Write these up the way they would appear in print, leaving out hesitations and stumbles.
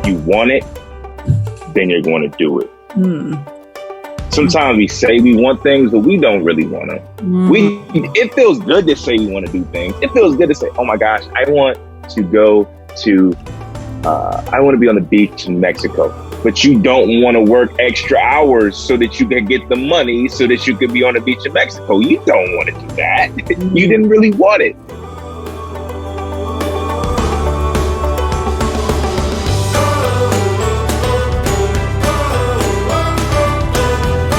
you want it, then you're going to do it. Mm. Sometimes we say we want things, but we don't really want them. It feels good to say we want to do things. It feels good to say, oh my gosh, I want to go to, I want to be on the beach in Mexico. But you don't want to work extra hours so that you can get the money so that you can be on the beach in Mexico. You don't want to do that. You didn't really want it.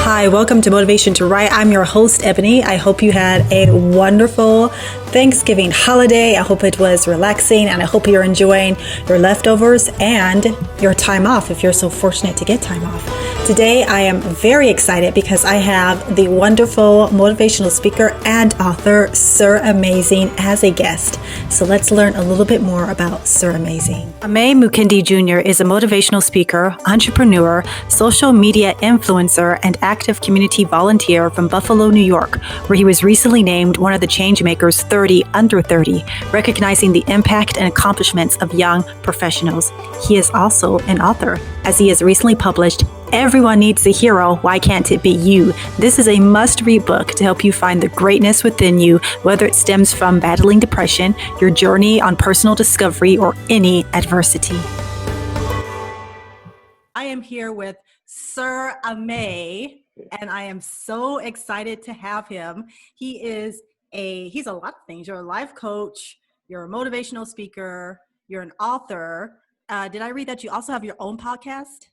Hi, welcome to Motivation to Write. I'm your host, Ebony. I hope you had a wonderful Thanksgiving holiday. I hope it was relaxing, and I hope you're enjoying your leftovers and your time off if you're so fortunate to get time off. Today, I am very excited because I have the wonderful motivational speaker and author, Sir Aimèzing, as a guest. So let's learn a little bit more about Sir Aimèzing. Aimè Mukendi Jr. is a motivational speaker, entrepreneur, social media influencer, and active community volunteer from Buffalo, New York, where he was recently named one of the Changemakers 30 under 30, recognizing the impact and accomplishments of young professionals. He is also an author, as he has recently published Everyone Needs a Hero, Why Can't It Be You? This is a must-read book to help you find the greatness within you, whether it stems from battling depression, your journey on personal discovery, or any adversity. I am here with Sir Aimè, and I am so excited to have him. He's a lot of things. You're a life coach, you're a motivational speaker, you're an author. Did I read that you also have your own podcast?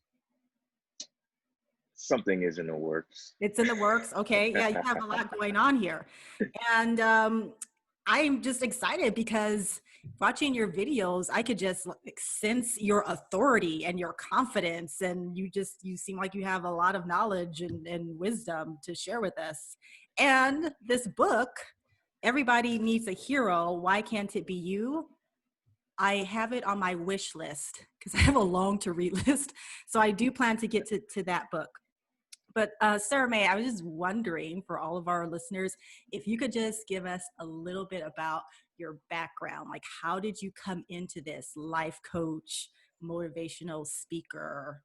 Something is in the works. It's in the works. Okay. Yeah, you have a lot going on here. And I'm just excited because watching your videos, I could just sense your authority and your confidence. And you seem like you have a lot of knowledge and wisdom to share with us. And this book, Everybody Needs a Hero, Why Can't It Be You? I have it on my wish list because I have a long to read list. So I do plan to get to that book. But Sir Aimè, I was just wondering for all of our listeners, if you could just give us a little bit about your background. Like, how did you come into this life coach, motivational speaker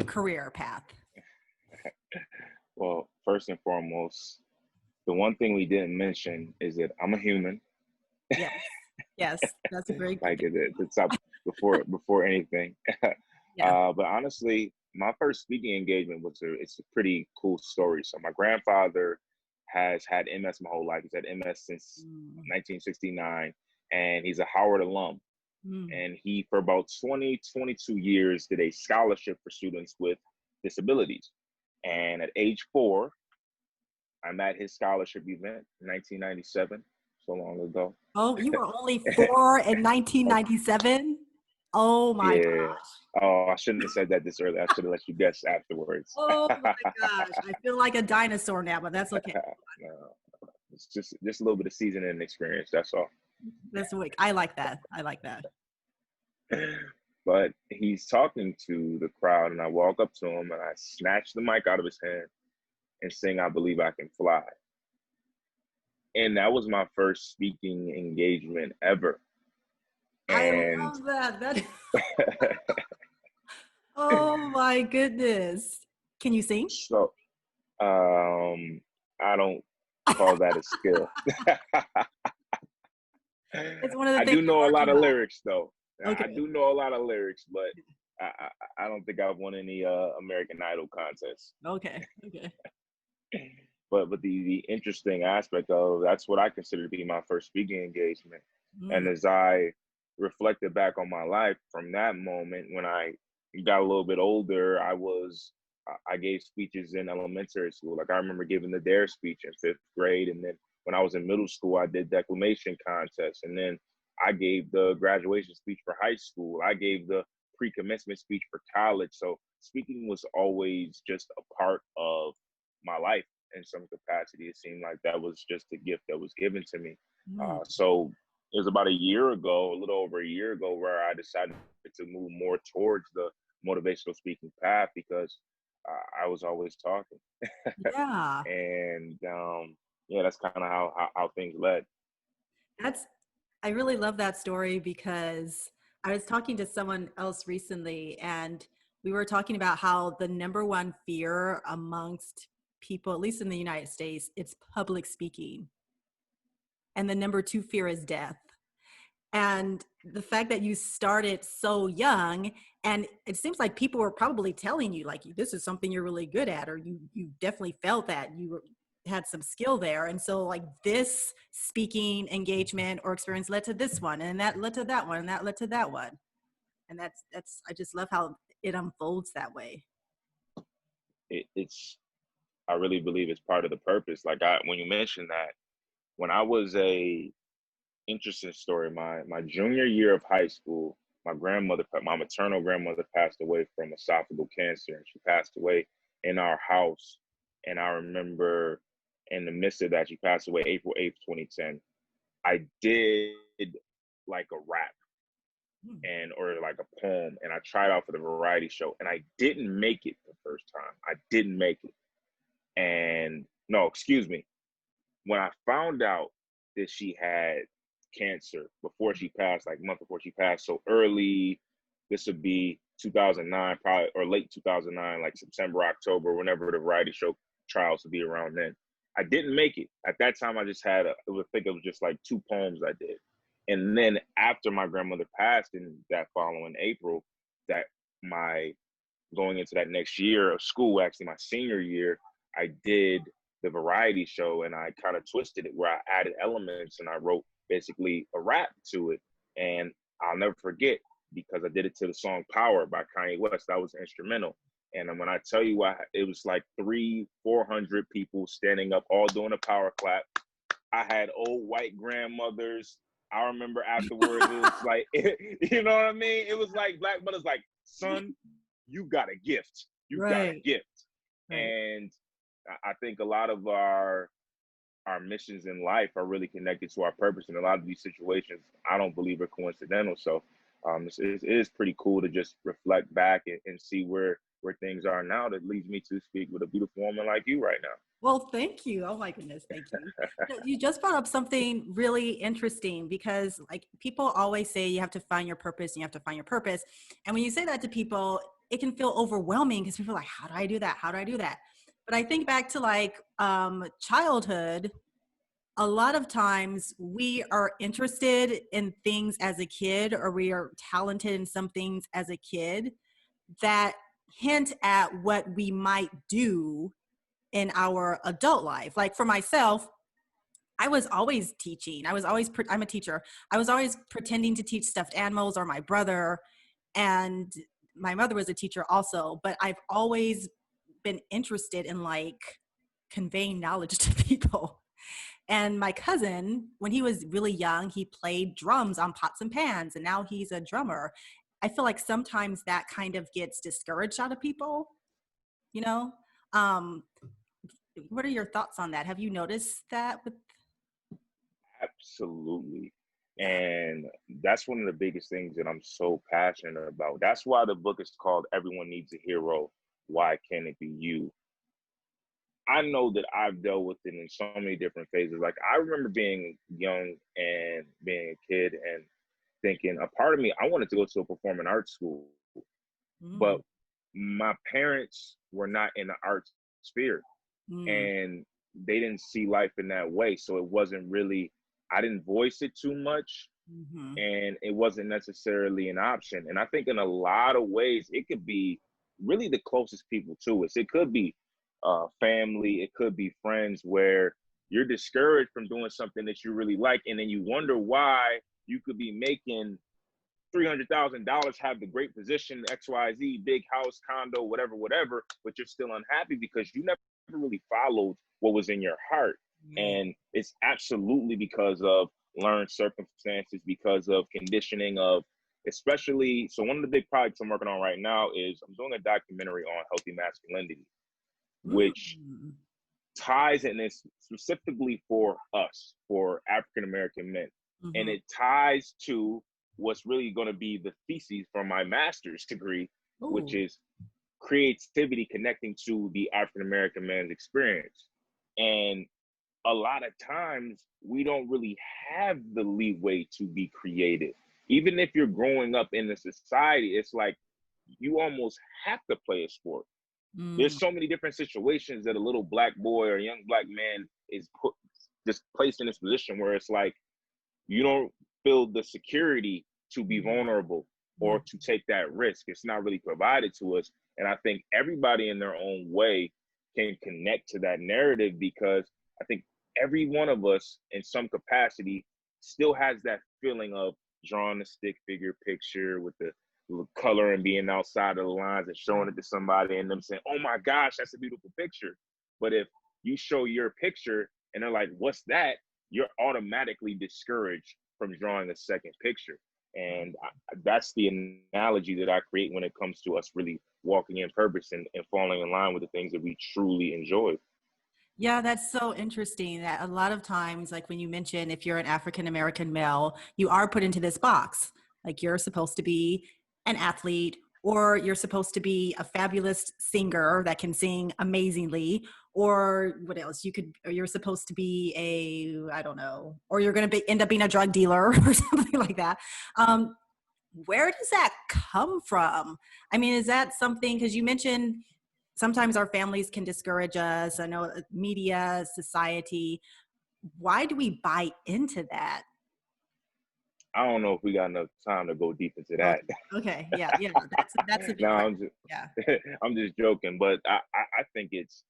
career path? Well, first and foremost, the one thing we didn't mention is that I'm a human. Yes, that's a very good like the top before anything. Yeah. But honestly, my first speaking engagement it's a pretty cool story. So my grandfather has had MS my whole life. He's had MS since 1969, and he's a Howard alum. And he, for about 22 years, did a scholarship for students with disabilities. And at age 4, I'm at his scholarship event in 1997, so long ago. Oh, you were only 4 in 1997? Oh my gosh. Oh, I shouldn't have said that this early. I should have let you guess afterwards. Oh my gosh. I feel like a dinosaur now, but that's okay. No, it's just a little bit of seasoning and experience. That's all. That's weak. I like that. But he's talking to the crowd, and I walk up to him and I snatch the mic out of his hand and sing "I Believe I Can Fly." And that was my first speaking engagement ever. And I love that. Oh my goodness. Can you sing? So, I don't call that a skill. It's one of the I things do know a lot of lyrics, though. Okay. I do know a lot of lyrics, but I don't think I've won any American Idol contests. Okay. But the interesting aspect of that's what I consider to be my first speaking engagement. And as I reflected back on my life from that moment, when I got a little bit older, I gave speeches in elementary school. Like I remember giving the DARE speech in 5th grade, and then when I was in middle school, I did declamation contests, and then I gave the graduation speech for high school. I gave the pre-commencement speech for college. So speaking was always just a part of my life in some capacity. It seemed like that was just a gift that was given to me. So it was about a little over a year ago, where I decided to move more towards the motivational speaking path because I was always talking. Yeah. And that's kind of how things led. I really love that story because I was talking to someone else recently, and we were talking about how the number one fear amongst people, at least in the United States, it's public speaking. And the number two fear is death. And the fact that you started so young, and it seems like people were probably telling you, like, this is something you're really good at, or you definitely felt that had some skill there. And so like this speaking engagement or experience led to this one, and that led to that one, and that led to that one. And that's I just love how it unfolds that way. It's I really believe it's part of the purpose. Like when you mentioned that, when I was a interesting story, my junior year of high school, my maternal grandmother passed away from esophageal cancer, and she passed away in our house. And I remember in the midst of that, she passed away April 8th, 2010. I did like a rap and or like a poem, and I tried out for the variety show, and I didn't make it the first time. I didn't make it. And no, excuse me. When I found out that she had cancer before she passed, like a month before she passed, so early, this would be 2009, probably, or late 2009, like September, October, whenever the variety show trials would be around then. I didn't make it. At that time, I just had, I think it was just like 2 poems I did. And then after my grandmother passed in that following April, that my going into that next year of school, actually my senior year, I did the variety show, and I kind of twisted it where I added elements and I wrote basically a rap to it. And I'll never forget, because I did it to the song Power by Kanye West. That was instrumental. And when I tell you, it was like 400 people standing up, all doing a power clap. I had old white grandmothers. I remember afterwards, it was like, you know what I mean? It was like Black Mother's like, son, you got a gift. You got a gift. Right. And I think a lot of our missions in life are really connected to our purpose. And a lot of these situations, I don't believe are coincidental. So it is pretty cool to just reflect back and see where things are now. That leads me to speak with a beautiful woman like you right now. Well, thank you. Oh my goodness, thank you. You just brought up something really interesting, because like people always say you have to find your purpose and you have to find your purpose. And when you say that to people, it can feel overwhelming, because people are like, how do I do that? How do I do that? But I think back to like childhood. A lot of times we are interested in things as a kid, or we are talented in some things as a kid that hint at what we might do in our adult life. Like for myself, I was always teaching. I'm a teacher. I was always pretending to teach stuffed animals, or my brother, and my mother was a teacher also, but I've always been interested in like conveying knowledge to people. And my cousin, when he was really young, he played drums on pots and pans, and now he's a drummer. I feel like sometimes that kind of gets discouraged out of people, you know? Um, what are your thoughts on that? Have you noticed that with? Absolutely. And that's one of the biggest things that I'm so passionate about. That's why the book is called Everyone Needs a Hero. Why Can't It Be You? I know that I've dealt with it in so many different phases. Like I remember being young and being a kid and thinking, a part of me, I wanted to go to a performing arts school. But my parents were not in the arts sphere. And they didn't see life in that way. So it wasn't really, I didn't voice it too much. And it wasn't necessarily an option. And I think in a lot of ways, it could be really the closest people to us. It could be family, it could be friends, where you're discouraged from doing something that you really like. And then you wonder why you could be making $300,000, have the great position, XYZ, big house, condo, whatever, but you're still unhappy because you never really followed what was in your heart. And it's absolutely because of learned circumstances, because of conditioning of, especially, so one of the big projects I'm working on right now is I'm doing a documentary on healthy masculinity, which ties, and it's specifically for us, for African-American men. And it ties to what's really going to be the thesis for my master's degree, which is creativity connecting to the African-American man's experience. And a lot of times we don't really have the leeway to be creative. even if you're growing up in the society, it's like you almost have to play a sport. There's so many different situations that a little black boy or a young black man is put, just placed in this position where it's like you don't feel the security to be vulnerable or to take that risk. It's not really provided to us. And I think everybody in their own way can connect to that narrative, because I think every one of us in some capacity still has that feeling of drawing a stick figure picture with the color and being outside of the lines and showing it to somebody and them saying, oh my gosh, that's a beautiful picture. But if you show your picture and they're like, what's that? You're automatically discouraged from drawing a second picture. And that's the analogy that I create when it comes to us really walking in purpose and falling in line with the things that we truly enjoy. Yeah, that's so interesting that a lot of times, like when you mention if you're an African American male, you are put into this box. Like you're supposed to be an athlete, or you're supposed to be a fabulous singer that can sing amazingly, or what else? Or you're supposed to be I don't know, or you're going to end up being a drug dealer or something like that. Where does that come from? I mean, is that something, because you mentioned sometimes our families can discourage us. I know media, society. Why do we buy into that? I don't know if we got enough time to go deep into that. Okay. Yeah. Yeah. That's a big No, question. I'm just, Yeah. I'm just joking, but I think it's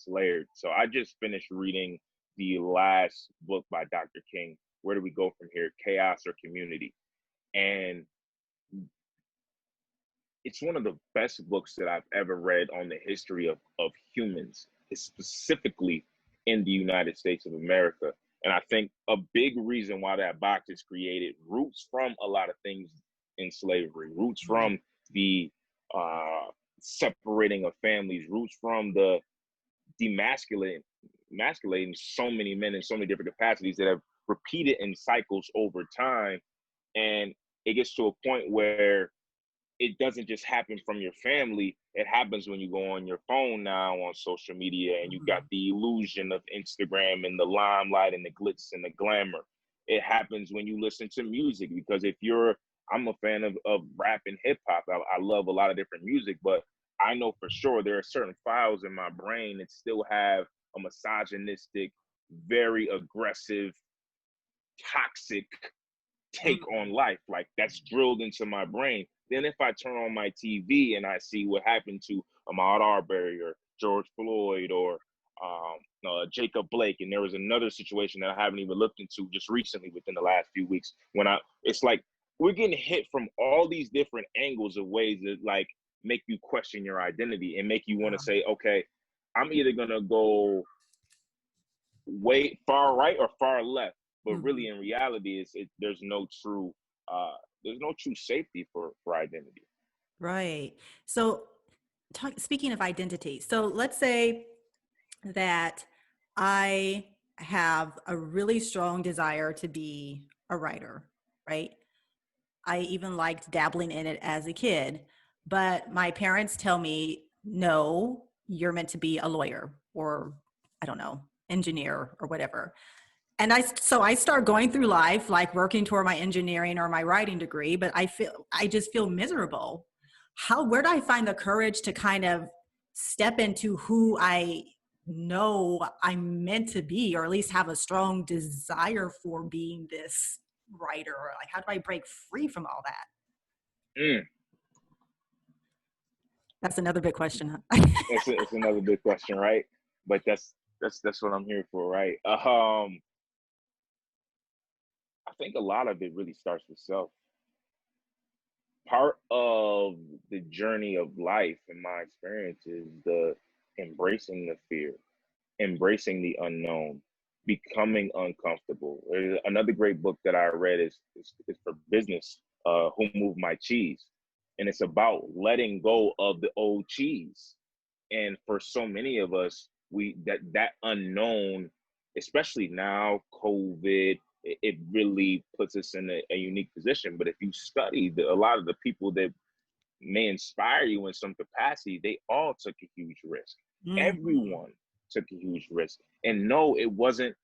layered. So I just finished reading the last book by Dr. King. Where do we go from here? Chaos or community? And it's one of the best books that I've ever read on the history of humans, specifically in the United States of America. And I think a big reason why that box is created roots from a lot of things in slavery, roots from the separating of families, roots from the demasculating so many men in so many different capacities that have repeated in cycles over time. And it gets to a point where it doesn't just happen from your family. It happens when you go on your phone now on social media and you got the illusion of Instagram and the limelight and the glitz and the glamour. It happens when you listen to music, because I'm a fan of rap and hip hop. I love a lot of different music, but I know for sure there are certain files in my brain that still have a misogynistic, very aggressive, toxic take on life. Like that's drilled into my brain. Then if I turn on my TV and I see what happened to Ahmaud Arbery or George Floyd or Jacob Blake, and there was another situation that I haven't even looked into just recently within the last few weeks, it's like we're getting hit from all these different angles of ways that like make you question your identity and make you want to say, okay, I'm either gonna go way far right or far left. But really, in reality, there's no true safety for identity. Right. So, speaking of identity, so let's say that I have a really strong desire to be a writer, right? I even liked dabbling in it as a kid, but my parents tell me, no, you're meant to be a lawyer or I don't know, engineer or whatever. And so I start going through life like working toward my engineering or my writing degree, but I just feel miserable. Where do I find the courage to kind of step into who I know I'm meant to be, or at least have a strong desire for being this writer? Like, how do I break free from all that? That's another big question. Huh? It's another big question, right? But that's what I'm here for, right? I think a lot of it really starts with self. Part of the journey of life, in my experience, is the embracing the fear, embracing the unknown, becoming uncomfortable. Another great book that I read is for business, Who Moved My Cheese? And it's about letting go of the old cheese. And for so many of us, that unknown, especially now, COVID, it really puts us in a unique position. But if you study a lot of the people that may inspire you in some capacity, they all took a huge risk. Everyone took a huge risk. And no, it wasn't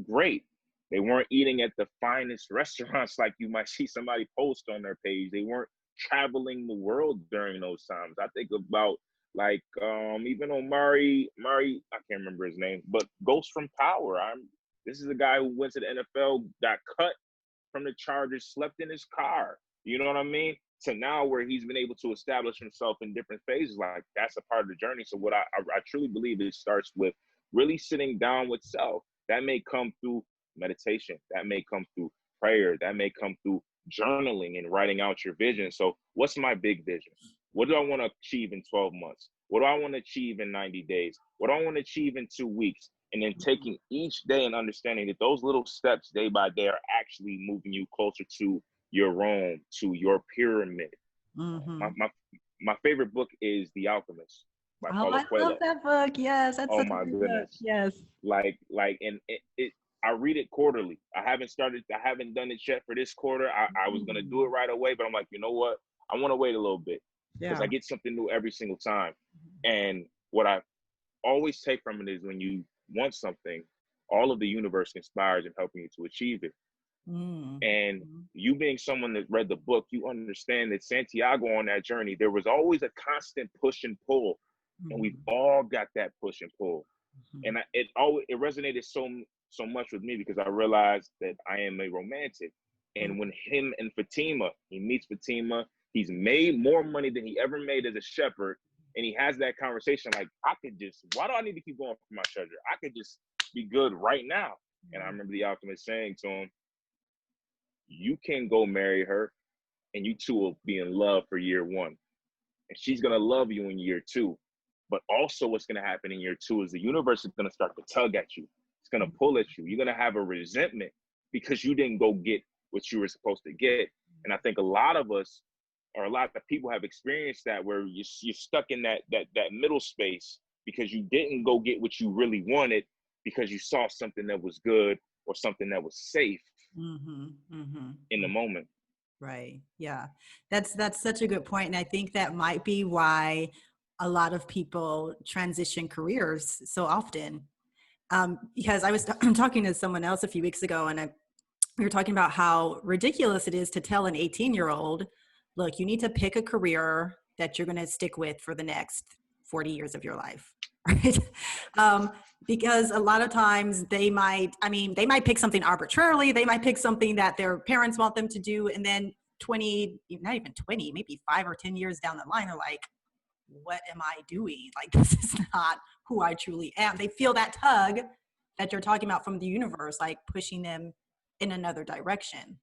great. They weren't eating at the finest restaurants like you might see somebody post on their page. They weren't traveling the world during those times. I think about like even Mari, I can't remember his name, but Ghost from Power. This is a guy who went to the NFL, got cut from the Chargers, slept in his car. You know what I mean? To now where he's been able to establish himself in different phases. Like that's a part of the journey. So what I truly believe it starts with really sitting down with self. That may come through meditation. That may come through prayer. That may come through journaling and writing out your vision. So what's my big vision? What do I want to achieve in 12 months? What do I want to achieve in 90 days? What do I want to achieve in 2 weeks? And then taking each day and understanding that those little steps day by day are actually moving you closer to your Rome, to your pyramid. Mm-hmm. My favorite book is The Alchemist by Paulo I Coelho. love that book. Yes, that's Oh such my a good goodness. book. Yes. And I read it quarterly. I haven't done it yet for this quarter. I was gonna do it right away, but I'm like, you know what? I want to wait a little bit because I get something new every single time. And what I always take from it is when you want something, all of the universe conspires in helping you to achieve it. And you being someone that read the book, you understand that Santiago on that journey, there was always a constant push and pull. And we've all got that push and pull. And it resonated so much with me because I realized that I am a romantic. And when he meets Fatima, he's made more money than he ever made as a shepherd. And he has that conversation like, why do I need to keep going for my treasure? I could just be good right now. And I remember the alchemist saying to him, you can go marry her and you two will be in love for year 1. And she's going to love you in year 2. But also what's going to happen in year 2 is the universe is going to start to tug at you. It's going to pull at you. You're going to have a resentment because you didn't go get what you were supposed to get. And I think a lot of us, or a lot of people have experienced that where you're stuck in that middle space because you didn't go get what you really wanted because you saw something that was good or something that was safe in the moment. Right. Yeah. That's such a good point. And I think that might be why a lot of people transition careers so often. Because I was talking to someone else a few weeks ago and we were talking about how ridiculous it is to tell an 18-year-old, look, you need to pick a career that you're going to stick with for the next 40 years of your life. Right. Because a lot of times they might pick something arbitrarily. They might pick something that their parents want them to do. And then not even 20, maybe 5 or 10 years down the line, they're like, what am I doing? Like, this is not who I truly am. They feel that tug that you're talking about from the universe, like pushing them in another direction.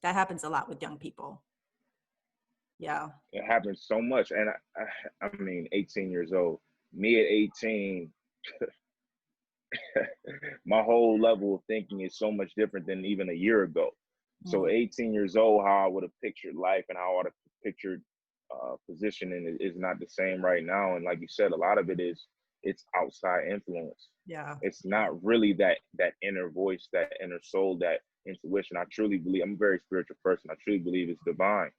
That happens a lot with young people. Yeah. It happens so much. And I mean, 18 years old, me at 18, my whole level of thinking is so much different than even a year ago. So 18 years old, how I would have pictured life and how I would have pictured positioning is not the same right now. And like you said, a lot of it's outside influence. Yeah. It's not really that inner voice, that inner soul, that intuition. I truly believe, I'm a very spiritual person. I truly believe it's divine.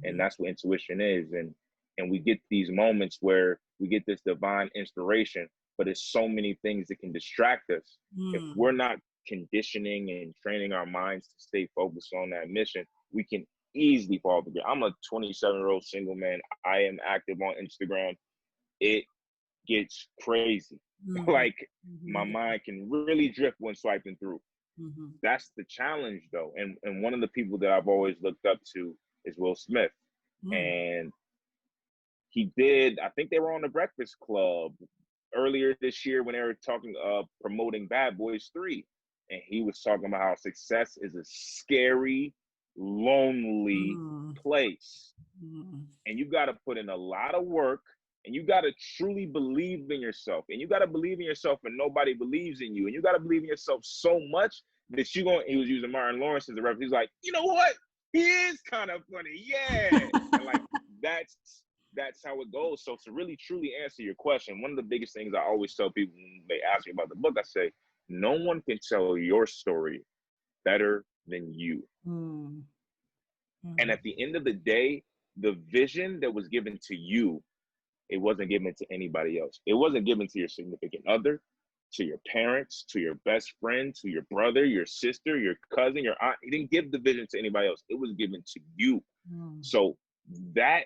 And that's what intuition is. And we get these moments where we get this divine inspiration, but it's so many things that can distract us. If we're not conditioning and training our minds to stay focused on that mission, we can easily fall through. I'm a 27-year-old single man. I am active on Instagram. It gets crazy. Like my mind can really drift when swiping through. That's the challenge though. And one of the people that I've always looked up to is Will Smith. And he did, I think they were on the Breakfast Club earlier this year when they were talking, promoting Bad Boys 3. And he was talking about how success is a scary, lonely place. And you got to put in a lot of work and you got to truly believe in yourself. And you got to believe in yourself when nobody believes in you. And you got to believe in yourself so much that he was using Martin Lawrence as a reference. He's like, you know what? He is kind of funny. Yeah. And like, that's how it goes. So to really, truly answer your question, one of the biggest things I always tell people when they ask me about the book, I say, no one can tell your story better than you. And at the end of the day, the vision that was given to you, it wasn't given to anybody else. It wasn't given to your significant other. to your parents, to your best friend, to your brother, your sister, your cousin, your aunt. He didn't give the vision to anybody else. It was given to you. So that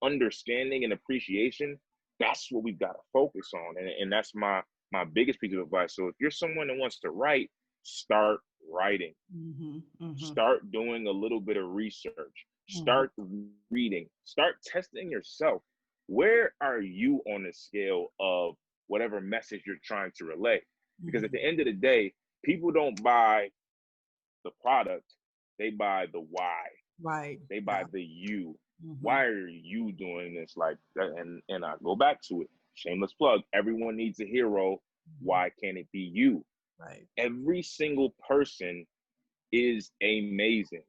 understanding and appreciation, that's what we've got to focus on. And that's my biggest piece of advice. So if you're someone that wants to write, start writing. Start doing a little bit of research. Start reading. Start testing yourself. Where are you on the scale of whatever message you're trying to relay? Because at the end of the day, people don't buy the product, they buy the why. Right. They buy the you. Why are you doing this like that? And I go back to it. Shameless plug. Everyone needs a hero. Why can't it be you? Right. Every single person is amazing.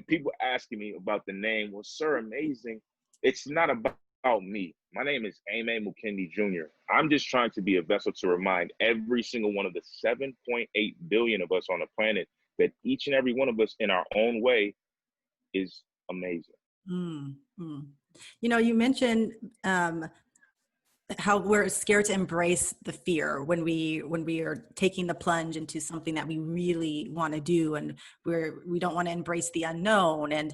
People asking me about the name. Well, Sir Aimèzing, it's not about me. My name is Aimè Mukendi Jr. I'm just trying to be a vessel to remind every single one of the 7.8 billion of us on the planet that each and every one of us in our own way is amazing. You know, you mentioned how we're scared to embrace the fear when we are taking the plunge into something that we really want to do, and we don't want to embrace the unknown. And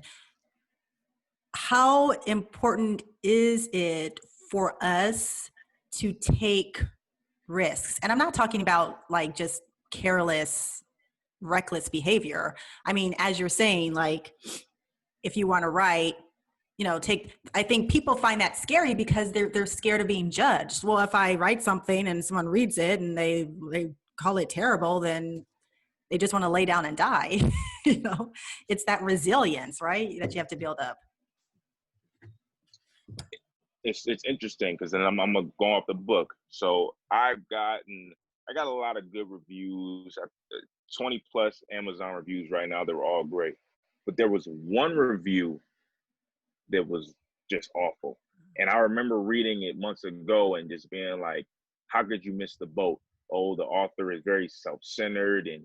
how important is it for us to take risks? And I'm not talking about like just careless, reckless behavior. I mean, as you're saying, like, if you want to write, you know, I think people find that scary because they're scared of being judged. Well, if I write something and someone reads it and they call it terrible, then they just want to lay down and die. You know, it's that resilience, right, that you have to build up. It's interesting because then I'm gonna go off the book. So I got a lot of good reviews, 20 plus Amazon reviews right now. They were all great, but there was one review that was just awful. And I remember reading it months ago and just being like, how could you miss the boat? Oh, the author is very self-centered and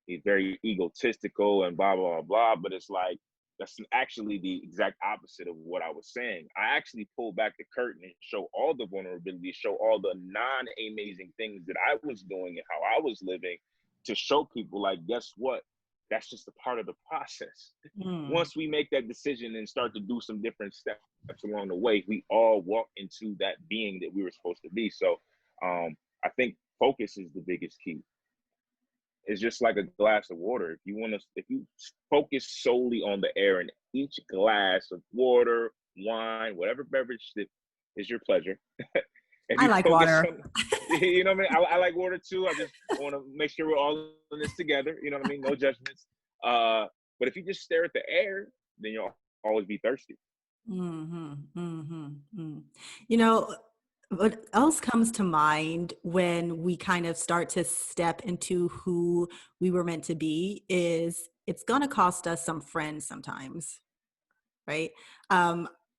he's very egotistical and blah, blah, blah. But it's like, that's actually the exact opposite of what I was saying. I actually pulled back the curtain and show all the vulnerability, show all the non-amazing things that I was doing and how I was living, to show people like, guess what? That's just a part of the process. Once we make that decision and start to do some different steps along the way, we all walk into that being that we were supposed to be. So I think focus is the biggest key. It's just like a glass of water. If you focus solely on the air in each glass of water, wine, whatever beverage that is your pleasure. I like water. You know what I mean? I like water too. I just want to make sure we're all in this together. You know what I mean? No judgments. But if you just stare at the air, then you'll always be thirsty. You know, what else comes to mind when we kind of start to step into who we were meant to be is it's going to cost us some friends sometimes, right?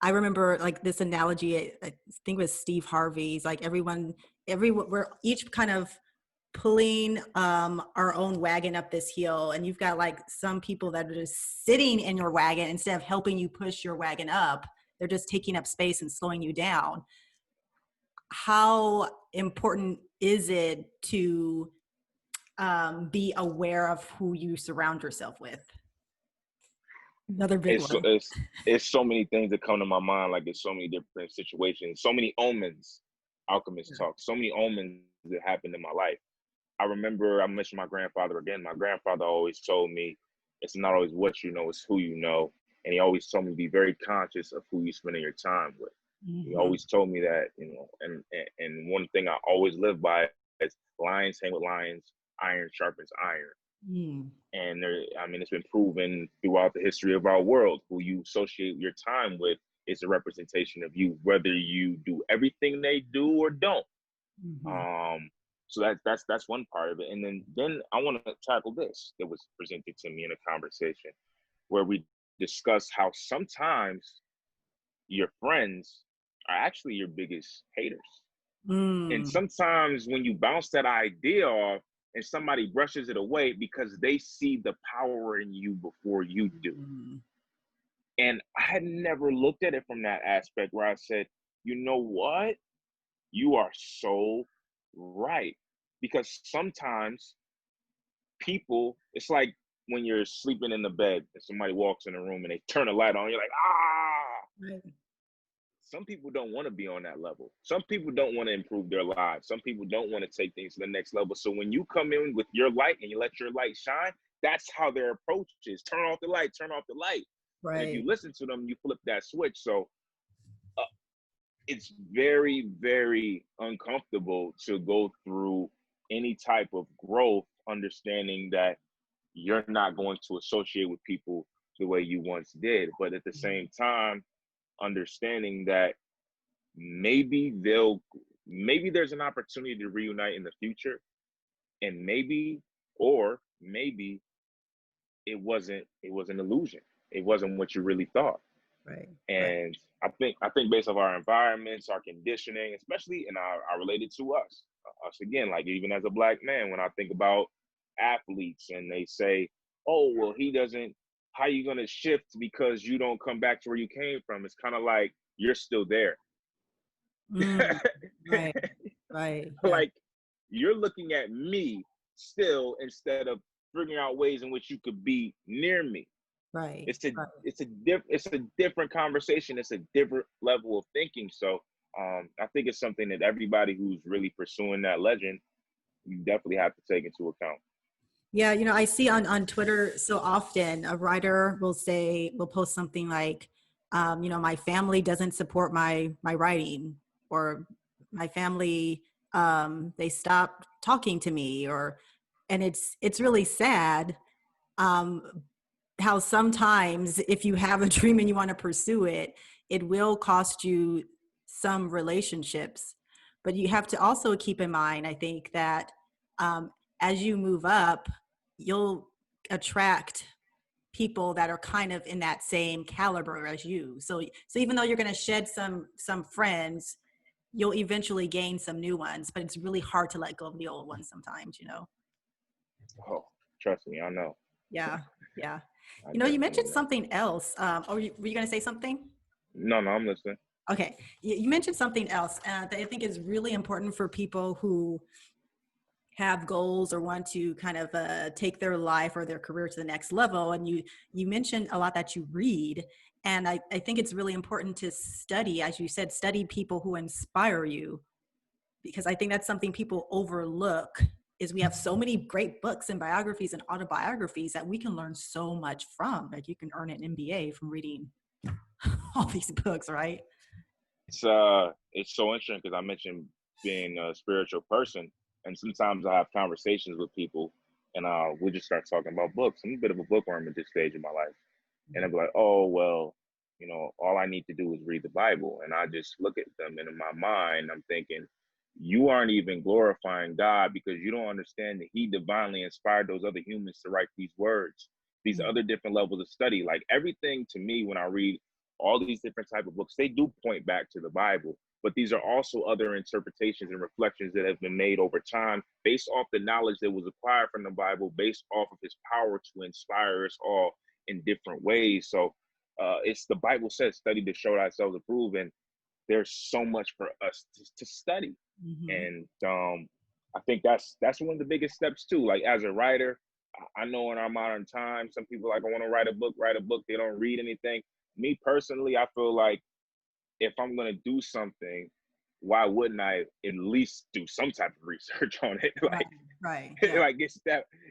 I remember like this analogy, I think it was Steve Harvey's, like we're each kind of pulling our own wagon up this hill, and you've got like some people that are just sitting in your wagon instead of helping you push your wagon up. They're just taking up space and slowing you down. How important is it to be aware of who you surround yourself with? Another big one. It's so many things that come to my mind. Like, it's so many different situations, so many omens, alchemists talk, so many omens that happened in my life. I remember, I mentioned my grandfather again. My grandfather always told me, it's not always what you know, it's who you know. And he always told me to be very conscious of who you're spending your time with. He always told me that, you know, and one thing I always live by is lions hang with lions, iron sharpens iron. And it's been proven throughout the history of our world, who you associate your time with is a representation of you, whether you do everything they do or don't. So that's one part of it. And then I want to tackle this that was presented to me in a conversation where we discuss how sometimes your friends are actually your biggest haters. And sometimes when you bounce that idea off and somebody brushes it away because they see the power in you before you do. And I had never looked at it from that aspect where I said, you know what? You are so Right. Because sometimes people, it's like when you're sleeping in the bed and somebody walks in the room and they turn the light on, you're like, ah. Right. Some people don't want to be on that level. Some people don't want to improve their lives. Some people don't want to take things to the next level. So when you come in with your light and you let your light shine, that's how their approach is. Turn off the light, turn off the light. And if you Right. listen to them, you flip that switch. So uh, it's very, very uncomfortable to go through any type of growth, understanding that you're not going to associate with people the way you once did. But at the same time, understanding that maybe there's an opportunity to reunite in the future, and maybe it was an illusion. It wasn't what you really thought. Right. Right. And I think based off our environments, our conditioning, especially in our related to us again, like even as a black man, when I think about athletes and they say, oh well, he doesn't, how you going to shift because you don't come back to where you came from? It's kind of like you're still there. Mm, right. Right. Yeah. Like you're looking at me still instead of figuring out ways in which you could be near me. Right. It's a Right. it's a different conversation. It's a different level of thinking. So I think it's something that everybody who's really pursuing that legend, you definitely have to take into account. Yeah, I see on Twitter so often a writer will post something like, my family doesn't support my writing, or my family, they stopped talking to me, and it's really sad, um, how sometimes if you have a dream and you want to pursue it, it will cost you some relationships. But you have to also keep in mind, I think, that um, as you move up, you'll attract people that are kind of in that same caliber as you. So even though you're going to shed some friends, you'll eventually gain some new ones. But it's really hard to let go of the old ones sometimes. Oh, trust me, I know. Yeah, yeah. I You definitely mentioned know. something else. Were you going to say something? No, I'm listening. Okay, you mentioned something else that I think is really important for people who have goals or want to kind of take their life or their career to the next level. And you mentioned a lot that you read, and I think it's really important to study, as you said, study people who inspire you, because I think that's something people overlook. Is we have so many great books and biographies and autobiographies that we can learn so much from. Like you can earn an MBA from reading all these books, right? It's so interesting because I mentioned being a spiritual person, and sometimes I have conversations with people, and we just start talking about books. I'm a bit of a bookworm at this stage in my life, and I'll be like, oh well, all I need to do is read the Bible, and I just look at them, and in my mind, I'm thinking, you aren't even glorifying God because you don't understand that He divinely inspired those other humans to write these words, these Mm-hmm. other different levels of study. Like everything to me, when I read all these different type of books, they do point back to the Bible, but these are also other interpretations and reflections that have been made over time based off the knowledge that was acquired from the Bible, based off of His power to inspire us all in different ways. So it's the Bible says, study to show ourselves approved, and there's so much for us to study. Mm-hmm. And I think that's one of the biggest steps too. Like as a writer, I know in our modern times, some people like, I want to write a book. They don't read anything. Me personally, I feel like if I'm gonna do something, why wouldn't I at least do some type of research on it? Right, right, Like, yeah. like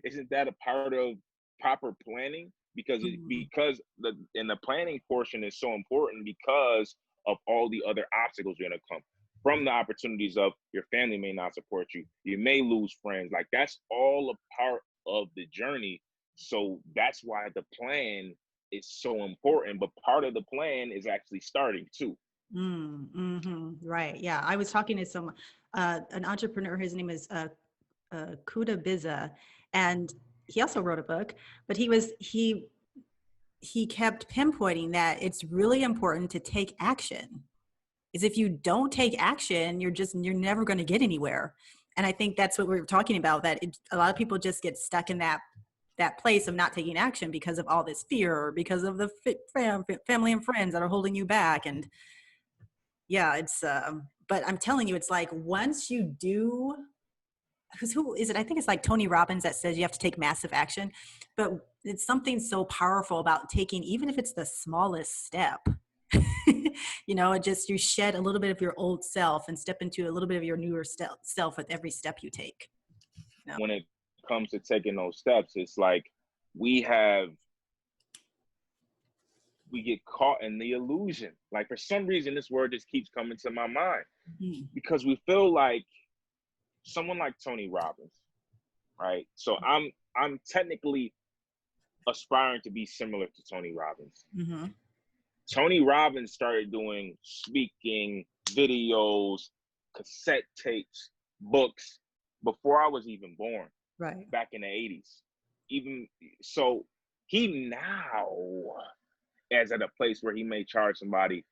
isn't that a part of proper planning? Mm-hmm. Because the planning portion is so important because of all the other obstacles you're gonna come from, the opportunities of your family may not support you, you may lose friends. Like that's all a part of the journey. So that's why the plan is so important. But part of the plan is actually starting too. Mm-hmm. Right. Yeah. I was talking to an entrepreneur. His name is Kuda Biza, and he also wrote a book. But he kept pinpointing that it's really important to take action. Is if you don't take action, you're never going to get anywhere. And I think that's what we were talking about. That a lot of people just get stuck in that place of not taking action because of all this fear, or because of the family and friends that are holding you back. And yeah, But I'm telling you, it's like once you do, who is it? I think it's like Tony Robbins that says you have to take massive action, but it's something so powerful about taking, even if it's the smallest step. You know, it just, you shed a little bit of your old self and step into a little bit of your newer self with every step you take. You know? When it comes to taking those steps, it's like we have we get caught in the illusion. Like for some reason, this word just keeps coming to my mind because we feel like someone like Tony Robbins, right? So I'm technically aspiring to be similar to Tony Robbins. Mm-hmm. Tony Robbins started doing speaking, videos, cassette tapes, books before I was even born, right? Back in the 80s. Even so, he now is at a place where he may charge somebody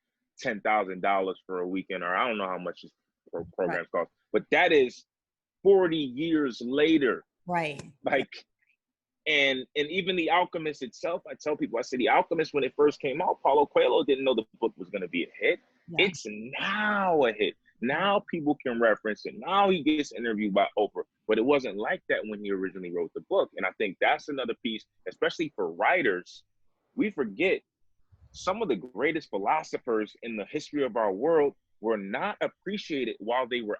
$10,000 for a weekend, or I don't know how much his programs cost, but that is 40 years later. Right. Like, and even The Alchemist itself, I tell people, I say The Alchemist, when it first came out, Paulo Coelho didn't know the book was going to be a hit. Yeah. It's now a hit. Now people can reference it. Now he gets interviewed by Oprah, but it wasn't like that when he originally wrote the book. And I think that's another piece, especially for writers. We forget some of the greatest philosophers in the history of our world were not appreciated while they were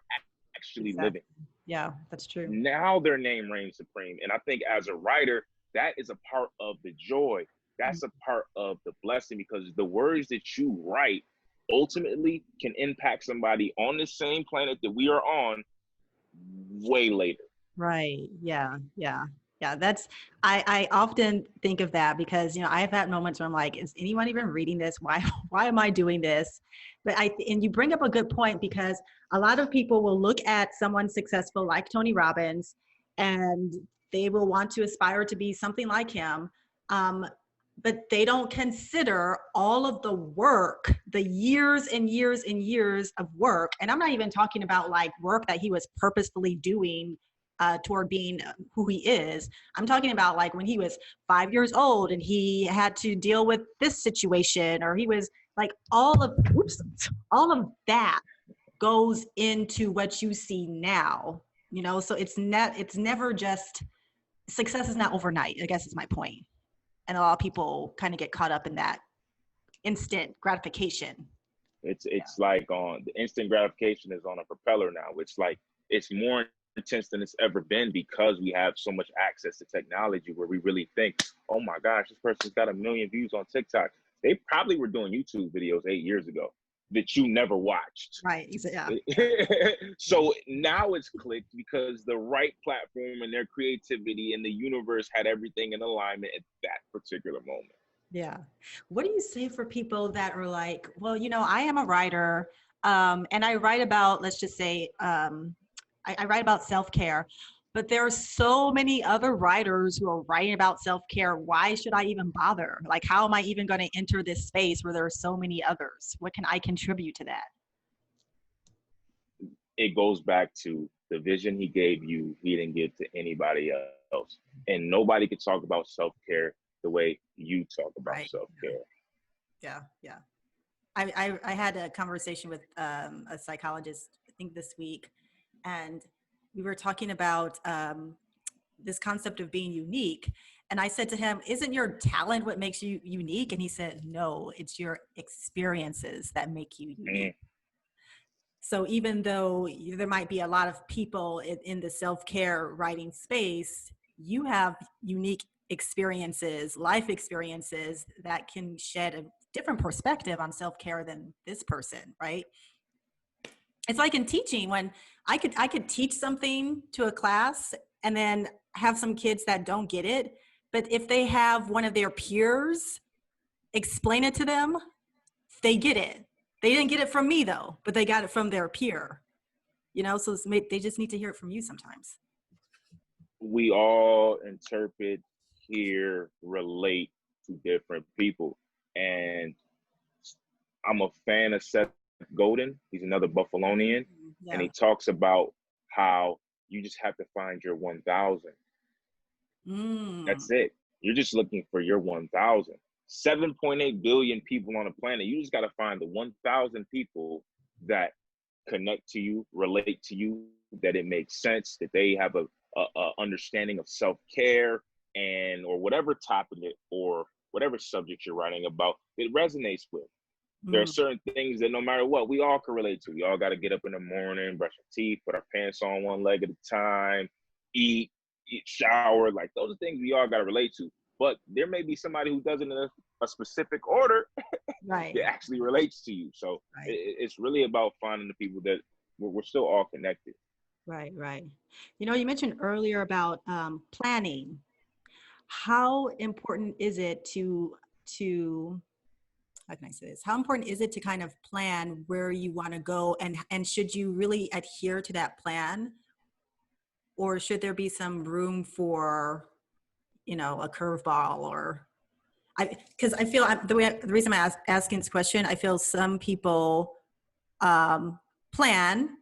actually living. Yeah, that's true. Now their name reigns supreme. And I think as a writer, that is a part of the joy. That's a part of the blessing, because the words that you write ultimately can impact somebody on the same planet that we are on way later. Right. Yeah. Yeah. Yeah. That's, I often think of that because, you know, I've had moments where I'm like, is anyone even reading this? Why am I doing this? But and you bring up a good point, because a lot of people will look at someone successful like Tony Robbins and they will want to aspire to be something like him. But they don't consider all of the work, the years and years and years of work. And I'm not even talking about like work that he was purposefully doing toward being who he is. I'm talking about like when he was 5 years old and he had to deal with this situation, or he was like all of that goes into what you see now, you know? So it's never just, success is not overnight, I guess is my point. And a lot of people kind of get caught up in that instant gratification. It's like on the instant gratification is on a propeller now. It's like, it's more intense than it's ever been because we have so much access to technology, where we really think, oh my gosh, this person's got 1 million views on TikTok. They probably were doing YouTube videos 8 years ago that you never watched. Right. Yeah. So now it's clicked because the right platform and their creativity and the universe had everything in alignment at that particular moment. Yeah. What do you say for people that are like, well, you know, I am a writer, and I write about, let's just say, I write about self-care, but there are so many other writers who are writing about self-care. Why should I even bother? Like, how am I even going to enter this space where there are so many others? What can I contribute to that? It goes back to the vision he gave you, he didn't give to anybody else. And nobody could talk about self-care the way you talk about self-care. Yeah. Yeah. I had a conversation with a psychologist, I think this week, and we were talking about this concept of being unique. And I said to him, isn't your talent what makes you unique? And he said, no, it's your experiences that make you unique. So even though there might be a lot of people in the self-care writing space, you have unique experiences, life experiences that can shed a different perspective on self-care than this person, right? It's like in teaching, when I could teach something to a class and then have some kids that don't get it. But if they have one of their peers explain it to them, they get it. They didn't get it from me though, but they got it from their peer, you know? So they just need to hear it from you sometimes. We all interpret, hear, relate to different people. And I'm a fan of Seth Godin. He's another Buffalonian. Yeah. And he talks about how you just have to find your 1,000. That's it. You're just looking for your 1,000. 7.8 billion people on the planet. You just got to find the 1,000 people that connect to you, relate to you, that it makes sense, that they have a understanding of self-care and or whatever topic or whatever subject you're writing about, it resonates with. There are certain things that no matter what, we all can relate to. We all got to get up in the morning, brush our teeth, put our pants on one leg at a time, eat, shower. Like those are things we all got to relate to. But there may be somebody who does it in a specific order Right. that actually relates to you. So Right. it's really about finding the people that we're still all connected. Right, right. You know, you mentioned earlier about planning. How important is it to how can I say this? How important is it to kind of plan where you want to go, and should you really adhere to that plan, or should there be some room for, you know, a curveball? Or because I feel the reason I'm asking this question, I feel some people plan,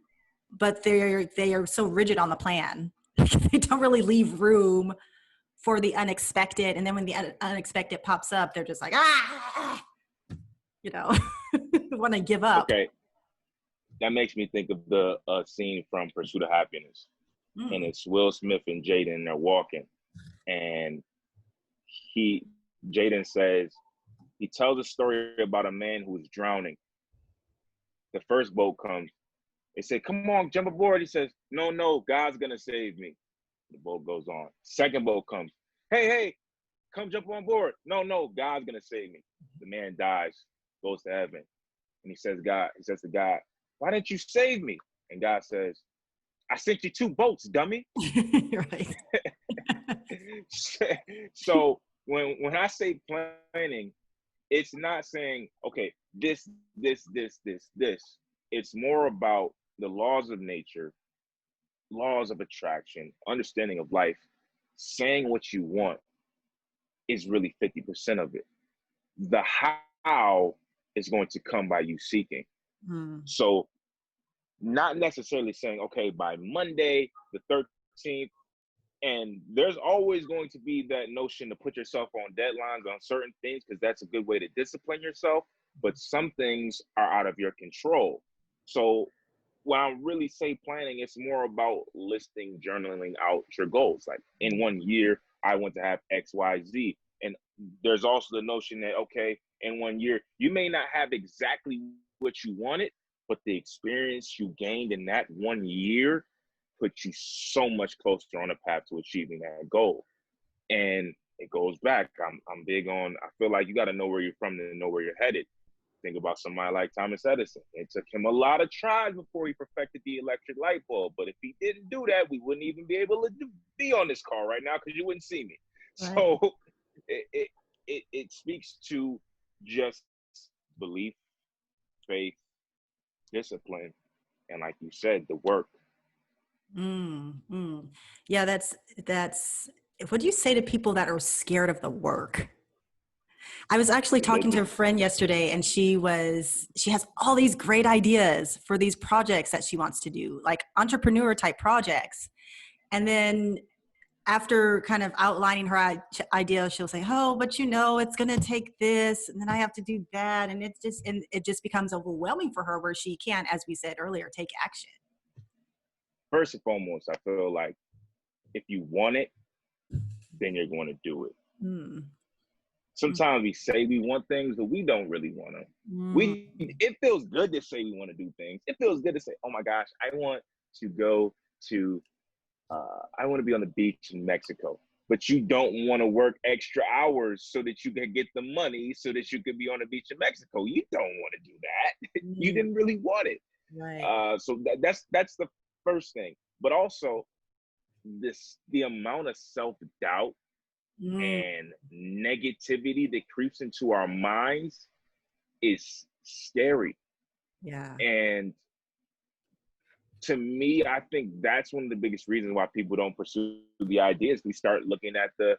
but they are so rigid on the plan. They don't really leave room for the unexpected, and then when the unexpected pops up, they're just like, you know, want to give up. Okay, that makes me think of the scene from Pursuit of Happiness, and it's Will Smith and Jaden, and they're walking, and Jaden says, he tells a story about a man who's drowning. The first boat comes. They say, "Come on, jump aboard." He says, "No, God's gonna save me." The boat goes on. Second boat comes. Hey, come jump on board. No, God's gonna save me. The man dies, goes to heaven, and he says to God, "Why didn't you save me?" And God says, "I sent you 2 boats, dummy." Right. So when I say planning, it's not saying, okay, this. It's more about the laws of nature, laws of attraction, understanding of life. Saying what you want is really 50% of it. The how is going to come by you seeking. So not necessarily saying, okay, by Monday, the 13th, and there's always going to be that notion to put yourself on deadlines on certain things, because that's a good way to discipline yourself. But some things are out of your control. So when I really say planning, it's more about listing, journaling out your goals. Like in 1 year, I want to have X, Y, Z. And there's also the notion that, okay, in 1 year, you may not have exactly what you wanted, but the experience you gained in that 1 year put you so much closer on a path to achieving that goal. And it goes back. I'm big on, I feel like you got to know where you're from to know where you're headed. Think about somebody like Thomas Edison. It took him a lot of tries before he perfected the electric light bulb. But if he didn't do that, we wouldn't even be able to be on this call right now, because you wouldn't see me. Right. So it speaks to just belief, faith, discipline, and like you said, the work. Yeah, that's what do you say to people that are scared of the work? I was actually talking to a friend yesterday, and she has all these great ideas for these projects that she wants to do, like entrepreneur type projects. And then after kind of outlining her idea, she'll say, "Oh, but you know, it's going to take this, and then I have to do that." And it just becomes overwhelming for her, where she can't, as we said earlier, take action. First and foremost, I feel like if you want it, then you're going to do it. Sometimes we say we want things, but we don't really want them. It feels good to say we want to do things. It feels good to say, "Oh my gosh, I want to go to, I want to be on the beach in Mexico." But you don't want to work extra hours so that you can get the money so that you could be on the beach in Mexico. You don't want to do that. You didn't really want it. Right. So that's the first thing. But also the amount of self-doubt and negativity that creeps into our minds is scary. Yeah. And to me, I think that's one of the biggest reasons why people don't pursue the ideas. We start looking at the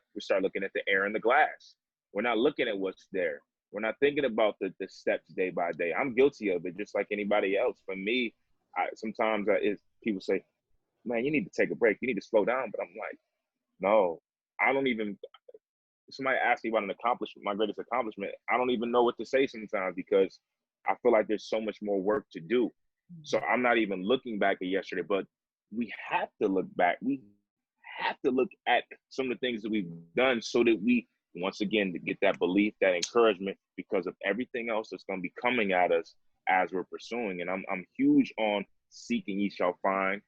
air in the glass. We're not looking at what's there. We're not thinking about the steps day by day. I'm guilty of it, just like anybody else. For me, sometimes people say, "Man, you need to take a break. You need to slow down." But I'm like, no, I don't even. Somebody asked me about an accomplishment, my greatest accomplishment. I don't even know what to say sometimes, because I feel like there's so much more work to do. So I'm not even looking back at yesterday, but we have to look back. We have to look at some of the things that we've done so that we, once again, to get that belief, that encouragement, because of everything else that's going to be coming at us as we're pursuing. And I'm huge on seeking ye shall find,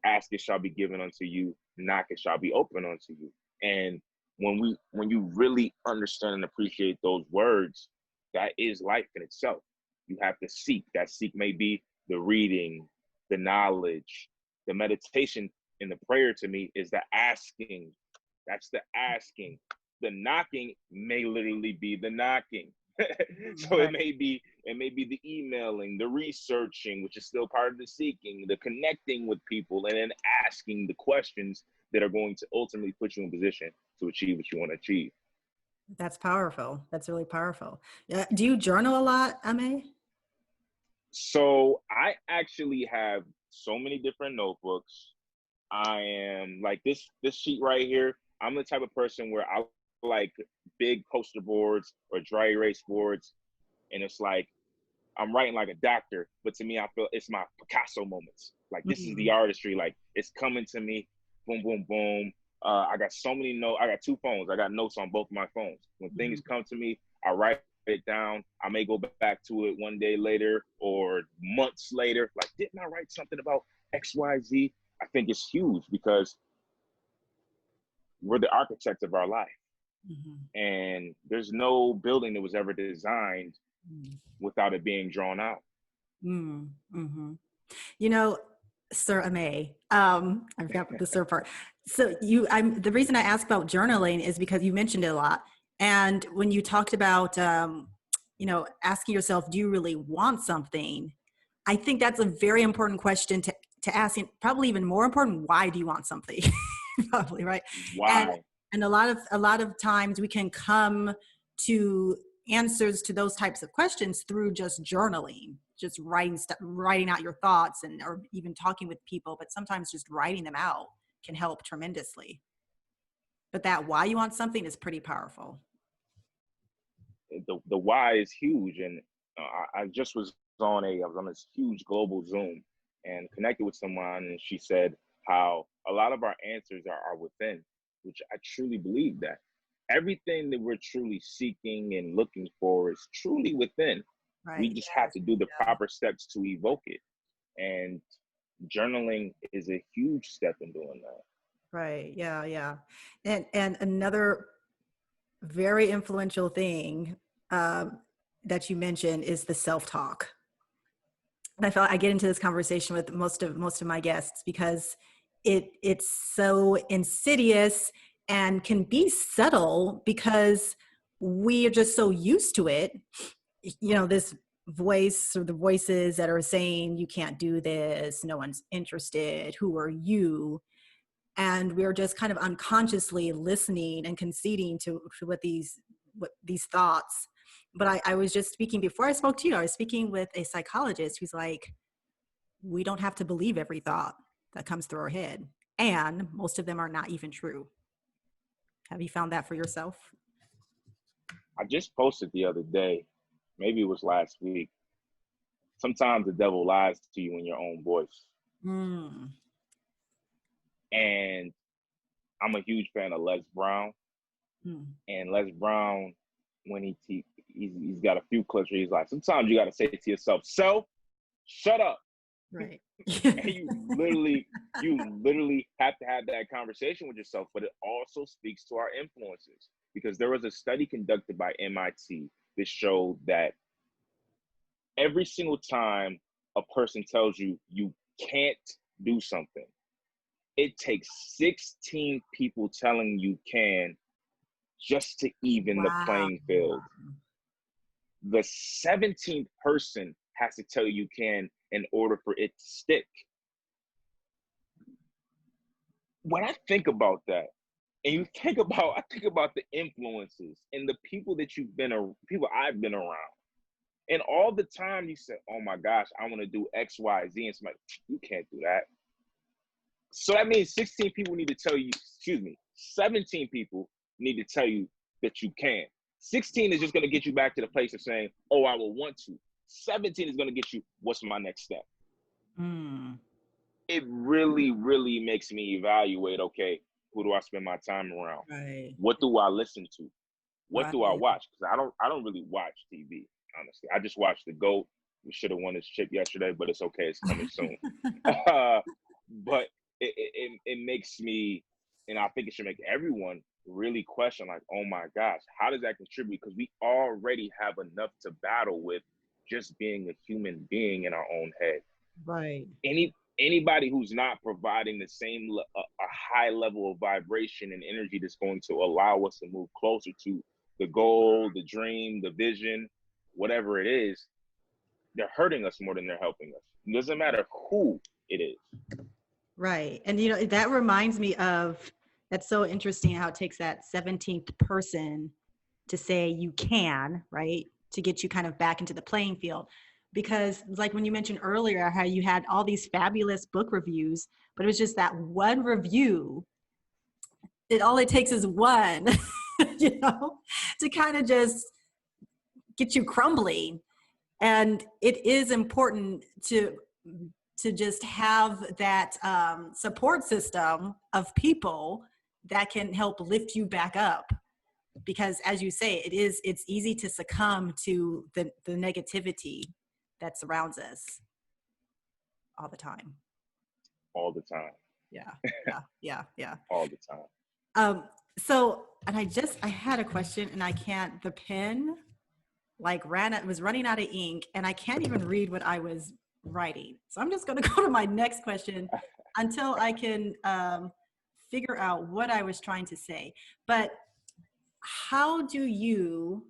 ask it shall be given unto you, knock it shall be open unto you. And when you really understand and appreciate those words, that is life in itself. You have to seek. That seek may be the reading, the knowledge, the meditation, and the prayer to me is the asking. That's the asking. The knocking may literally be the knocking. So Right. it may be the emailing, the researching, which is still part of the seeking, the connecting with people, and then asking the questions that are going to ultimately put you in position to achieve what you want to achieve. That's powerful. That's really powerful. Yeah. Do you journal a lot, Aimè? So I actually have so many different notebooks. I am like this sheet right here. I'm the type of person where I like big poster boards or dry erase boards, and it's like I'm writing like a doctor, but to me, I feel it's my Picasso moments. Like this is the Mm, artistry. Like it's coming to me, boom, boom, boom. I got so many notes. I got two phones. I got notes on both of my phones. When things mm. come to me, I write it down. I may go back to it one day later or months later. Like, didn't I write something about X, Y, Z? I think it's huge because we're the architects of our life, Mhm. and there's no building that was ever designed Mm, without it being drawn out. mm, mhm. You know, Sir Aimè, I forgot the Sir part. So the reason I asked about journaling is because you mentioned it a lot. And when you talked about, asking yourself, do you really want something? I think that's a very important question to ask, and probably even more important, why do you want something? Probably, right? And Why? a lot of times we can come to answers to those types of questions through just journaling, just writing out your thoughts, and or even talking with people, but sometimes just writing them out can help tremendously. But that why you want something is pretty powerful. The why is huge, and I just I was on this huge global Zoom and connected with someone, and she said how a lot of our answers are within, which I truly believe that everything that we're truly seeking and looking for is truly within. We Right. just have to do the proper steps to evoke it, and journaling is a huge step in doing that. Right. Yeah. Yeah. And another very influential thing um, that you mentioned is the self-talk. And I felt I get into this conversation with most of my guests because it's so insidious and can be subtle because we are just so used to it. This voice or the voices that are saying you can't do this, no one's interested, who are you? And we're just kind of unconsciously listening and conceding to what these thoughts. But I was just speaking before I spoke to you. I was speaking with a psychologist who's like, we don't have to believe every thought that comes through our head, and most of them are not even true. Have you found that for yourself? I just posted the other day, maybe it was last week. Sometimes the devil lies to you in your own voice. Mm, And I'm a huge fan of Les Brown. mm, And Les Brown, when he's got a few clips where he's like, sometimes you got to say to yourself, self, shut up. right. And you literally have to have that conversation with yourself. But it also speaks to our influences, because there was a study conducted by MIT that showed that every single time a person tells you you can't do something, it takes 16 people telling you can just to even the Wow. playing field. The 17th person has to tell you can in order for it to stick. When I think about that, and I think about the influences and the people that people I've been around, and all the time you said, "Oh my gosh, I want to do X, Y, Z," and somebody, you can't do that. So that means 16 people need to tell you, excuse me, 17 people need to tell you that you can. 16 is just going to get you back to the place of saying, oh, I will want to. 17 is going to get you, what's my next step? Mm. It really, really makes me evaluate, okay, who do I spend my time around? Right. What do I listen to? What do I Right. watch? Because I don't really watch TV, honestly. I just watched the GOAT. We should have won this chip yesterday, but it's okay. It's coming soon. But it makes me, and I think it should make everyone really question, like, oh my gosh, how does that contribute? Because we already have enough to battle with just being a human being in our own head. Right. Anybody who's not providing the same a high level of vibration and energy that's going to allow us to move closer to the goal, the dream, the vision, whatever it is, they're hurting us more than they're helping us. It doesn't matter who it is. Right. And, you know, that reminds me of, that's so interesting how it takes that 17th person to say you can, right? To get you kind of back into the playing field. Because like when you mentioned earlier, how you had all these fabulous book reviews, but it was just that one review. All it takes is one, you know, to kind of just get you crumbling. And it is important to just have that support system of people that can help lift you back up, because as you say, it's easy to succumb to the negativity that surrounds us all the time. All the time. Yeah. All the time. So, and I had a question, and I can't, the pen like was running out of ink, and I can't even read what I was writing. So I'm just going to go to my next question until I can figure out what I was trying to say. But how do you,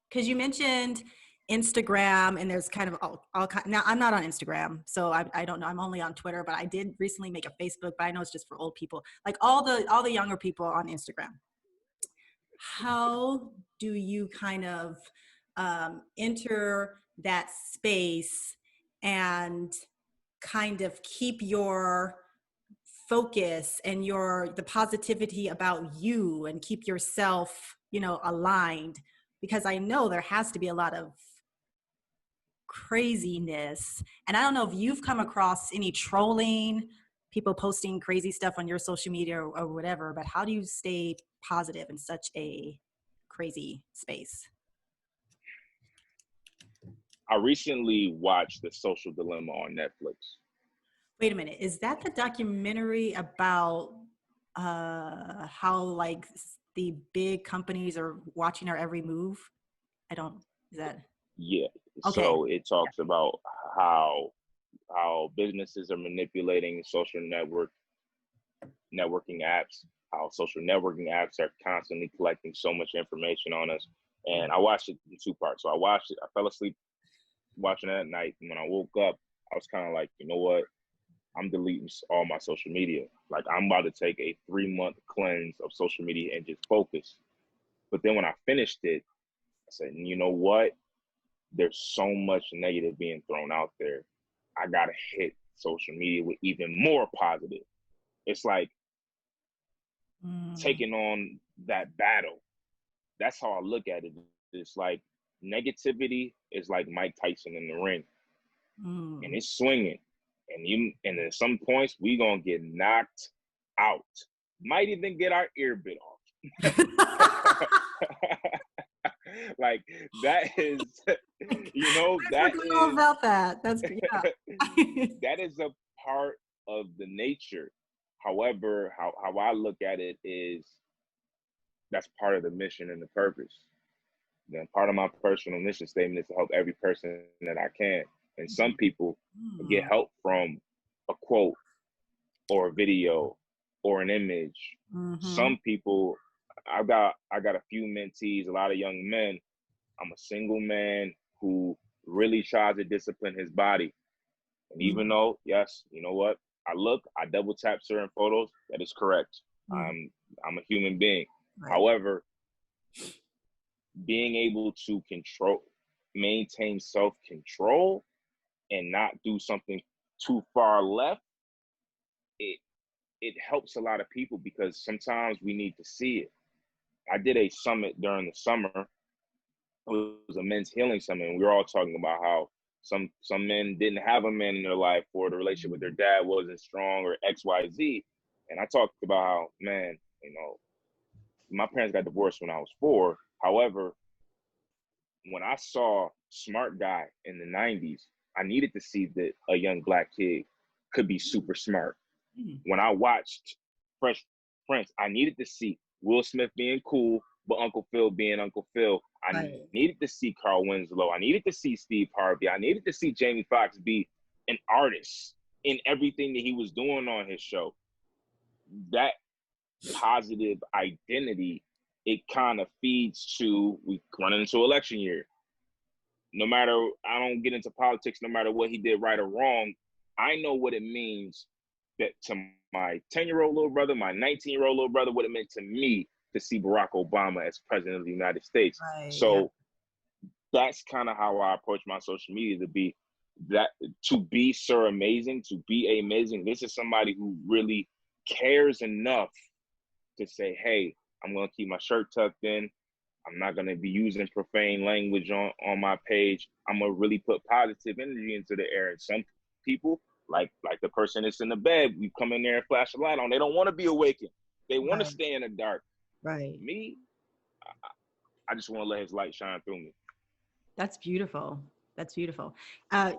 because you mentioned Instagram, and there's kind of all kind. Now I'm not on Instagram, so I don't know. I'm only on Twitter, but I did recently make a Facebook, but I know it's just for old people, like all the younger people on Instagram. How do you kind of enter that space and kind of keep your focus and the positivity about you, and keep yourself, you know, aligned? Because I know there has to be a lot of craziness, and I don't know if you've come across any trolling, people posting crazy stuff on your social media or whatever, but how do you stay positive in such a crazy space? I recently watched The Social Dilemma on Netflix. Wait a minute, is that the documentary about how like the big companies are watching our every move? Is that? Yeah. Okay. So it talks about how businesses are manipulating networking apps, how social networking apps are constantly collecting so much information on us. And I watched it in two parts. So I watched it, I fell asleep watching it at night. And when I woke up, I was kind of like, you know what? I'm deleting all my social media. Like, I'm about to take a 3-month cleanse of social media and just focus. But then when I finished it, I said, you know what? There's so much negative being thrown out there. I got to hit social media with even more positive. It's like taking on that battle. That's how I look at it. It's like negativity is like Mike Tyson in the ring, and it's swinging. And at some points, we going to get knocked out. Might even get our ear bit off. Like, that is, you know, that is all about that. That's yeah. that is a part of the nature. However, how I look at it is that's part of the mission and the purpose. Then part of my personal mission statement is to help every person that I can. And some people get help from a quote or a video or an image. Some people, I got a few mentees, a lot of young men. I'm a single man who really tries to discipline his body. And even though, yes, you know what? I double tap certain photos. That is correct. I'm a human being. Right. However, being able to maintain self-control and not do something too far left, it helps a lot of people, because sometimes we need to see it. I did a summit during the summer, was a men's healing summit, and we were all talking about how some men didn't have a man in their life, or the relationship with their dad wasn't strong, or XYZ. And I talked about how, man, my parents got divorced when I was 4. However, when I saw Smart Guy in the 90s, I needed to see that a young Black kid could be super smart. When I watched Fresh Prince, I needed to see Will Smith being cool, but Uncle Phil being Uncle Phil. I needed to see Carl Winslow. I needed to see Steve Harvey. I needed to see Jamie Foxx be an artist in everything that he was doing on his show. That positive identity, it kind of feeds to, we run into election year. No matter, I don't get into politics, no matter what he did right or wrong, I know what it means that to my 10-year-old little brother, my 19-year-old little brother, what it meant to me to see Barack Obama as president of the United States. So that's kind of how I approach my social media, to be Sir Aimèzing, to be Aimèzing. This is somebody who really cares enough to say, hey, I'm going to keep my shirt tucked in. I'm not going to be using profane language on my page. I'm going to really put positive energy into the air. And some people, like the person that's in the bed, we come in there and flash a light on. They don't want to be awakened. They want to stay in the dark. Me, I just want to let his light shine through me. That's beautiful. That's beautiful. I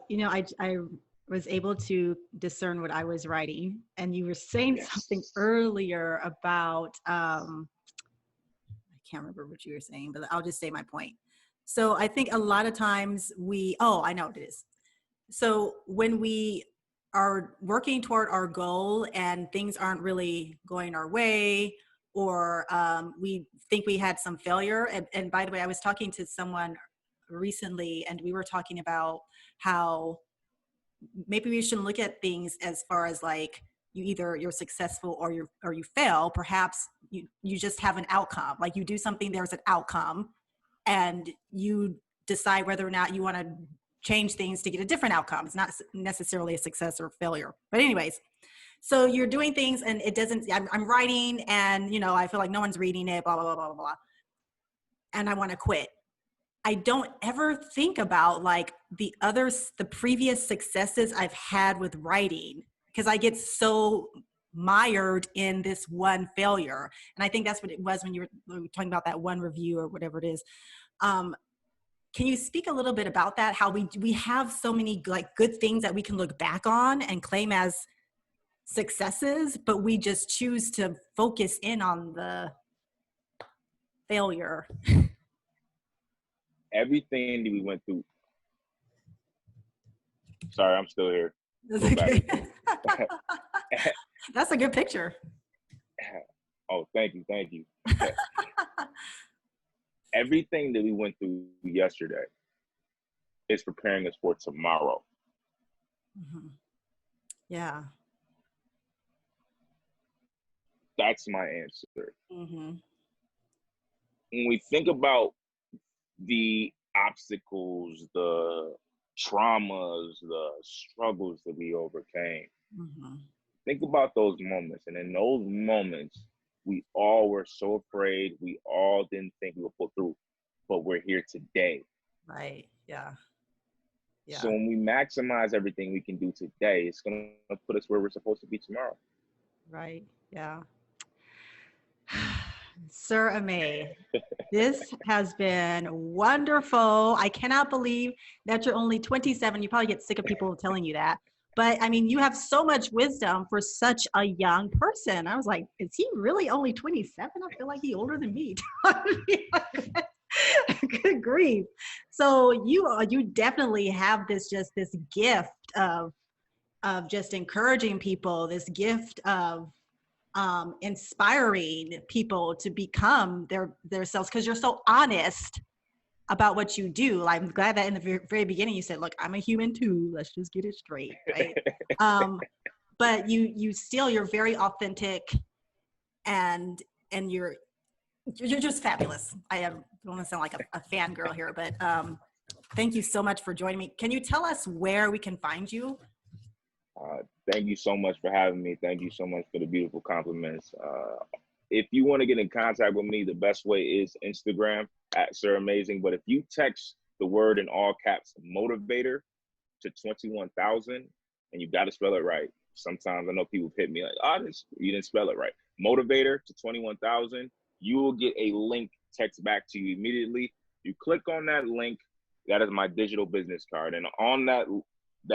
was able to discern what I was writing, and you were saying something earlier about, I can't remember what you were saying, but I'll just say my point. So I think a lot of times I know what it is. So when we are working toward our goal and things aren't really going our way, or we think we had some failure. And by the way, I was talking to someone recently, and we were talking about how maybe we shouldn't look at things as far as like you're successful or you fail. Perhaps you just have an outcome. Like you do something, there's an outcome, and you decide whether or not you want to change things to get a different outcome. It's not necessarily a success or failure. But anyways, so you're doing things and it doesn't, I'm writing and, I feel like no one's reading it, blah, blah, blah, blah, blah. And I want to quit. I don't ever think about like the previous successes I've had with writing, because I get so mired in this one failure. And I think that's what it was when you were talking about that one review or whatever it is. Can you speak a little bit about that? How we have so many like good things that we can look back on and claim as successes, but we just choose to focus in on the failure. Everything that we went through. Sorry, I'm still here. That's okay. That's a good picture. Oh, thank you. Everything that we went through yesterday is preparing us for tomorrow. Mm-hmm. Yeah. That's my answer. Mm-hmm. When we think about the obstacles, the traumas, the struggles that we overcame, think about those moments. And in those moments, we all were so afraid. We all didn't think we would pull through, but we're here today. Right. Yeah. So when we maximize everything we can do today, it's going to put us where we're supposed to be tomorrow. Right. Yeah. Sir Aimè, this has been wonderful. I cannot believe that you're only 27. You probably get sick of people telling you that. But I mean, you have so much wisdom for such a young person. I was like, is he really only 27? I feel like he's older than me. Good grief. So you definitely have this gift of just encouraging people, this gift of inspiring people to become their selves, because you're so honest about what you do. I'm glad that in the very beginning you said, look, I'm a human too. Let's just get it straight, right? But you're very authentic, and you're just fabulous. I don't want to sound like a fangirl here, but thank you so much for joining me. Can you tell us where we can find you? Thank you so much for having me. Thank you so much for the beautiful compliments. if you want to get in contact with me, the best way is Instagram at Sir Aimèzing. But if you text the word in all caps motivator to 21,000, and you got to spell it right. Sometimes I know people hit me like, you didn't spell it right. Motivator to 21,000, you will get a link text back to you immediately. You click on that link. That is my digital business card. And on that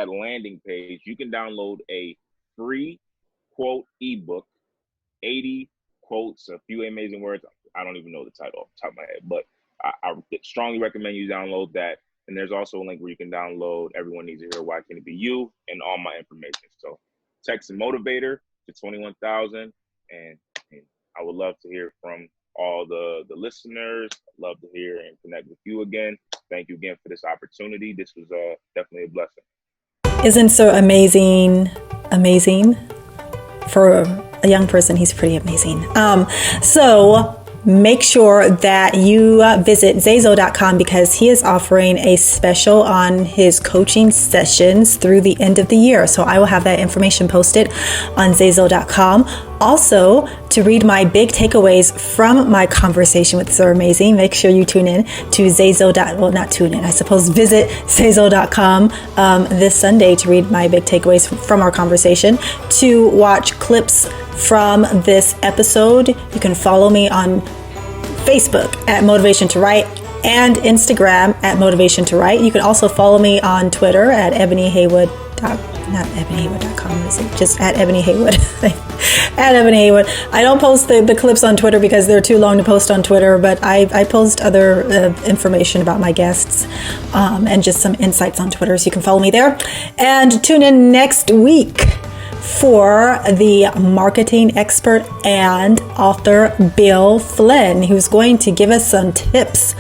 landing page, you can download a free quote ebook, 80 quotes, a few amazing words. I don't even know the title off the top of my head, but I strongly recommend you download that. And there's also a link where you can download Everyone Needs to Hear Why Can It Be You and all my information. So text motivator to 21,000. And I would love to hear from all the listeners. I'd love to hear and connect with you again. Thank you again for this opportunity. This was definitely a blessing. Isn't Sir Aimèzing amazing? For a young person, he's pretty amazing. So make sure that you visit Zayzo.com because he is offering a special on his coaching sessions through the end of the year. So I will have that information posted on Zayzo.com. Also, to read my big takeaways from my conversation with Sir Aimèzing, make sure you tune in to visit Zayzo.com this Sunday to read my big takeaways from our conversation. To watch clips from this episode, you can follow me on Facebook at Motivation to Write and Instagram at Motivation to Write. You can also follow me on Twitter at ebonyhaywood.com, is it? Just at Ebony Haywood. At Ebony Haywood. I don't post the clips on Twitter because they're too long to post on Twitter, but I post other information about my guests and just some insights on Twitter, so you can follow me there. And tune in next week for the marketing expert and author Bill Flynn, who's going to give us some tips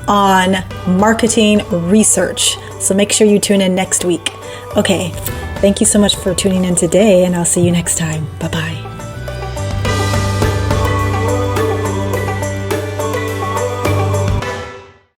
on marketing research. So make sure you tune in next week. Okay, thank you so much for tuning in today, and I'll see you next time. Bye-bye.